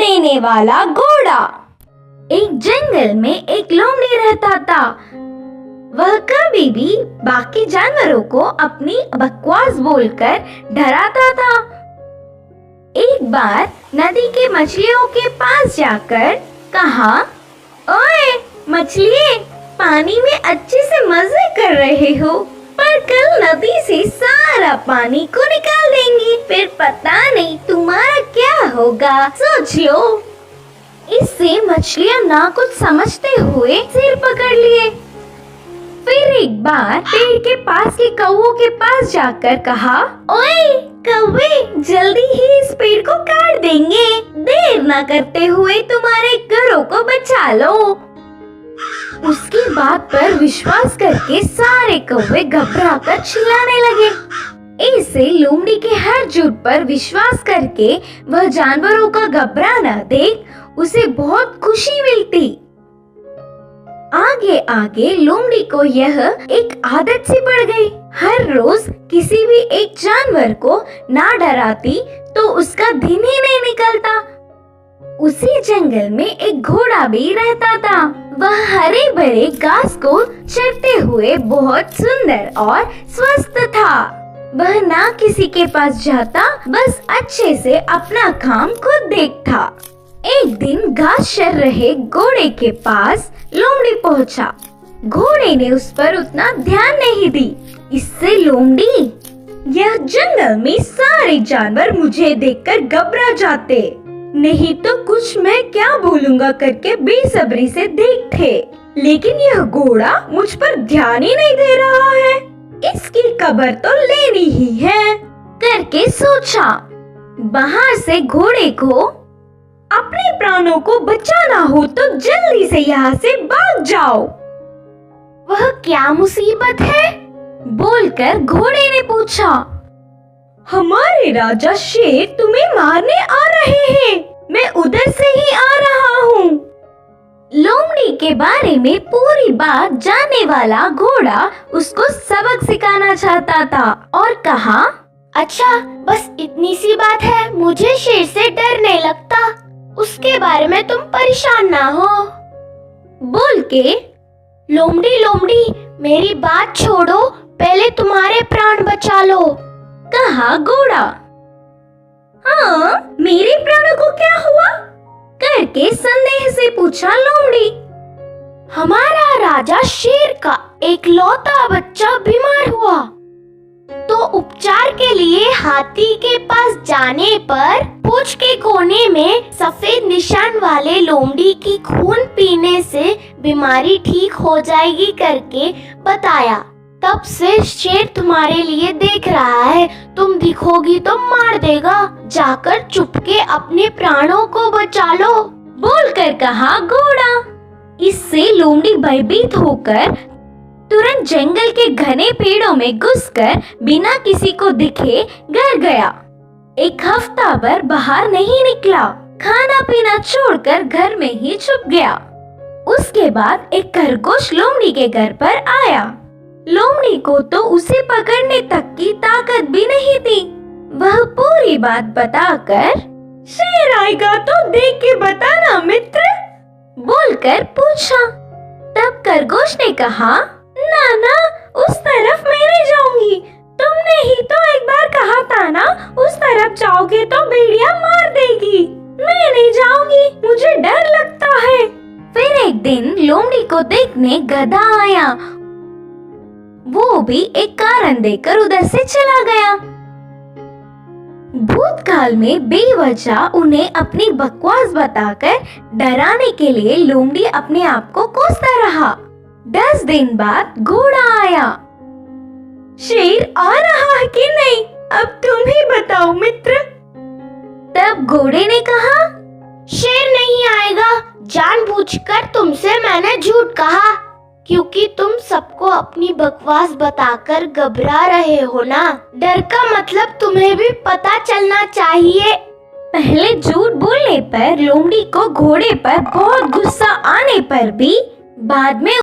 देने वाला घोड़ा। एक जंगल में एक लोमड़ी रहता था। वह कभी भी बाकी जानवरों को अपनी बकवास बोलकर डराता था। एक बार नदी के मछलियों के पास जाकर कहा, ओए मछलिए, पानी में अच्छे से मजे कर रहे हो, पर कल नदी से सारा पानी को निकाल देंगी, फिर पता नहीं तुम्हारा क्या होगा, सोच लो। इससे मछलियां ना कुछ समझते हुए सिर पकड़ लिए। फिर एक बार पेड़ के पास के कौवों के पास जाकर कहा, ओए कौवे, जल्दी ही इस पेड़ को काट देंगे, देर ना करते हुए तुम्हारे घरों को बचा लो। उसकी बात पर विश्वास करके सारे कौवे घबराकर चिल्लाने लगे। ऐसे लोमड़ी के हर झूठ पर विश्वास करके वह जानवरों का घबराना देख उसे बहुत खुशी मिलती। आगे आगे लोमड़ी को यह एक आदत सी पड़ गई। हर रोज किसी भी एक जानवर को ना डराती तो उसका दिन ही नहीं निकलता। उसी जंगल में एक घोड़ा भी रहता था। वह हरे भरे घास को चरते हुए बहुत सुंदर और स्वस्थ था। वह ना किसी के पास जाता, बस अच्छे से अपना काम खुद देखता। एक दिन घास चर रहे घोड़े के पास लोमड़ी पहुंचा। घोड़े ने उस पर उतना ध्यान नहीं दी। इससे लोमड़ी, यह जंगल में सारे जानवर मुझे देखकर घबरा जाते, नहीं तो कुछ मैं क्या बोलूंगा करके बेसब्री से देखते, लेकिन यह घोड़ा मुझ पर ध्यान ही नहीं दे रहा है, इसकी खबर तो लेनी ही है करके सोचा। बाहर से घोड़े को अपने प्राणों को बचाना हो तो जल्दी से यहाँ से भाग जाओ। वह क्या मुसीबत है? बोलकर घोड़े ने पूछा। हमारे राजा शेर तुम्हें मारने आ रहे हैं, मैं उधर से ही आ रहा हूँ। लोमड़ी के बारे में पूरी बात जानने वाला घोड़ा उसको सबक सिखाना चाहता था और कहा, अच्छा बस इतनी सी बात है, मुझे शेर से डर नहीं लगता, उसके बारे में तुम परेशान ना हो। बोल के लोमड़ी लोमड़ी मेरी बात छोड़ो, पहले तुम्हारे प्राण बचा लो, कहा घोड़ा। हाँ, मेरे प्राणों को क्या हुआ? करके संदेह से पूछा लोमड़ी। हमारा राजा शेर का एक लौता बच्चा बीमार हुआ, तो उपचार के लिए हाथी के पास जाने पर पूंछ के कोने में सफेद निशान वाले लोमड़ी की खून पीने से बीमारी ठीक हो जाएगी करके बताया। तब से शेर तुम्हारे लिए देख रहा है, तुम दिखोगी तो मार देगा, जाकर चुपके अपने प्राणों को बचा लो, बोलकर कहा घोड़ा। इससे लोमड़ी भयभीत होकर तुरंत जंगल के घने पेड़ों में घुसकर बिना किसी को दिखे घर गया। एक हफ्ता भर बाहर नहीं निकला, खाना पीना छोड़कर घर में ही छुप गया। उसके बाद एक खरगोश लोमड़ी के घर पर आया। लोमड़ी को तो उसे पकड़ने तक की ताकत भी नहीं थी। वह पूरी बात बताकर, शेर आएगा तो देख के बताना मित्र, बोलकर पूछा। तब खरगोश ने कहा, ना ना, उस तरफ मैं नहीं जाऊंगी, तुमने ही तो एक बार कहा था ना, उस तरफ जाओगे तो भेड़िया मार देगी, मैं नहीं जाऊंगी, मुझे डर लगता है। फिर एक दिन लोमड़ी को देखने गधा आया। वो भी एक कारण देकर उधर से चला गया। भूतकाल में बेवजह उन्हें अपनी बकवास बताकर डराने के लिए लोमड़ी अपने आप को कोसता रहा। 10 दिन बाद घोड़ा आया। शेर आ रहा है कि नहीं, अब तुम ही बताओ मित्र। तब घोड़े ने कहा, शेर नहीं आएगा, जानबूझकर तुमसे मैंने झूठ कहा, क्योंकि तुम सबको अपनी बकवास बताकर घबरा रहे हो ना। डर का मतलब तुम्हें भी पता चलना चाहिए। पहले झूठ बोलने पर लोमड़ी को घोड़े पर बहुत गुस्सा आने पर भी बाद में